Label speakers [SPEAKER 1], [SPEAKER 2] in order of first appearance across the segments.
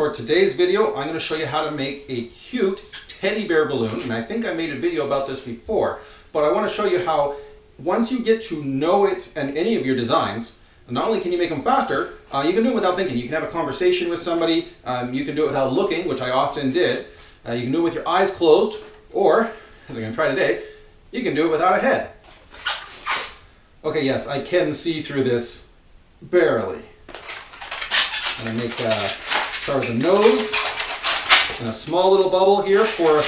[SPEAKER 1] For today's video, I'm going to show you how to make a cute teddy bear balloon. And I think I made a video about this before, but I want to show you how once you get to know it and any of your designs, not only can you make them faster, you can do it without thinking. You can have a conversation with somebody. You can do it without looking, which I often did. You can do it with your eyes closed, or, as I'm going to try today, you can do it without a head. Okay, yes, I can see through this barely. I'm going to make start with the nose and a small little bubble here for a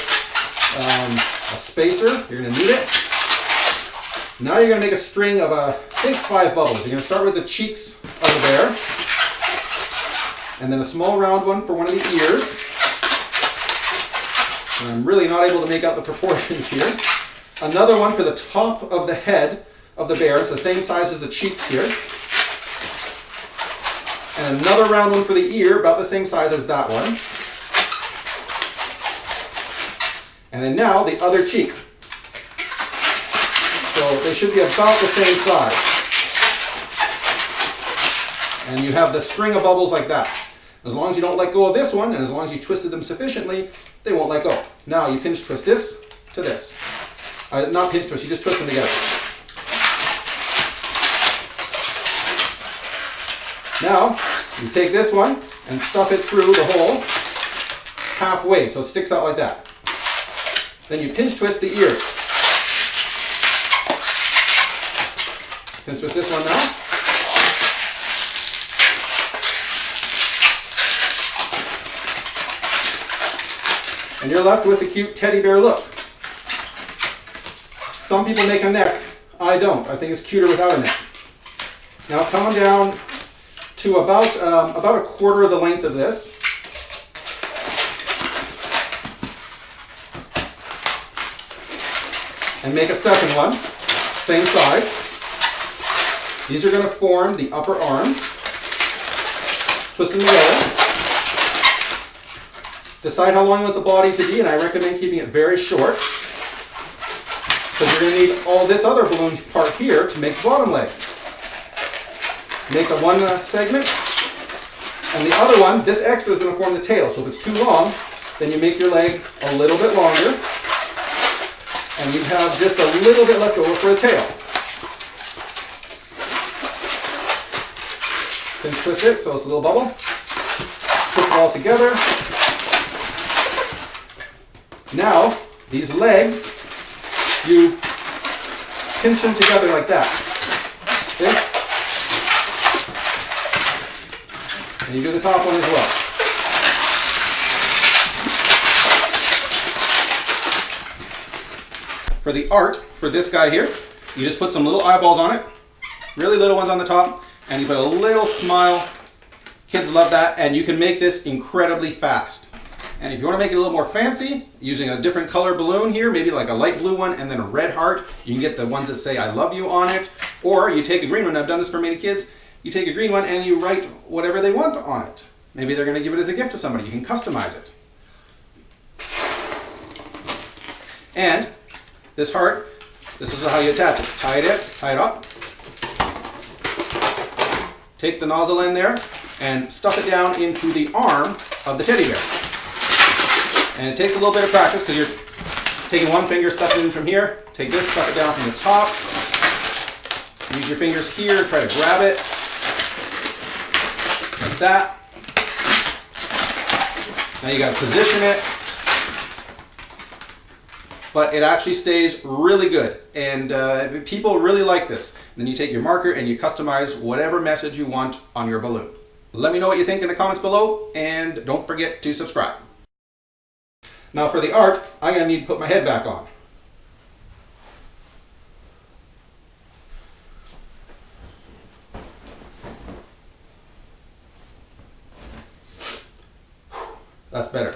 [SPEAKER 1] spacer. You're going to need it. Now you're going to make a string of, I think, 5 bubbles. You're going to start with the cheeks of the bear, and then a small round one for one of the ears. And I'm really not able to make out the proportions here. Another one for the top of the head of the bear. It's the same size as the cheeks here. And another round one for the ear, about the same size as that one. And then now the other cheek. So they should be about the same size. And you have the string of bubbles like that. As long as you don't let go of this one, and as long as you twisted them sufficiently, they won't let go. Now you pinch twist this to this. Not pinch twist, you just twist them together. Now, you take this one and stuff it through the hole halfway, so it sticks out like that. Then you pinch twist the ears. Pinch twist this one now. And you're left with a cute teddy bear look. Some people make a neck. I don't. I think it's cuter without a neck. Now come on down to about a quarter of the length of this. And make a second one, same size. These are going to form the upper arms. Twist them together. Decide how long you want the body to be, and I recommend keeping it very short, because you're going to need all this other balloon part here to make the bottom legs. Make the one segment, and the other one, this extra is going to form the tail. So if it's too long, then you make your leg a little bit longer, and you have just a little bit left over for a tail. Pinch twist it so it's a little bubble. Twist it all together. Now, these legs, you pinch them together like that. Okay? And you do the top one as well. For the art, for this guy here, you just put some little eyeballs on it, really little ones on the top, and you put a little smile. Kids love that, and you can make this incredibly fast. And if you want to make it a little more fancy, using a different color balloon here, maybe like a light blue one and then a red heart, you can get the ones that say I love you on it. Or you take a green one. I've done this for many kids. You take a green one and you write whatever they want on it. Maybe they're going to give it as a gift to somebody. You can customize it. And this heart, this is how you attach it. Tie it up. Take the nozzle in there and stuff it down into the arm of the teddy bear. And it takes a little bit of practice because you're taking one finger, stuff it in from here. Take this, stuff it down from the top. Use your fingers here, try to grab it. Like that. Now you got to position it. But it actually stays really good. And people really like this. Then you take your marker and you customize whatever message you want on your balloon. Let me know what you think in the comments below, and don't forget to subscribe. Now for the art, I'm going to need to put my head back on. That's better.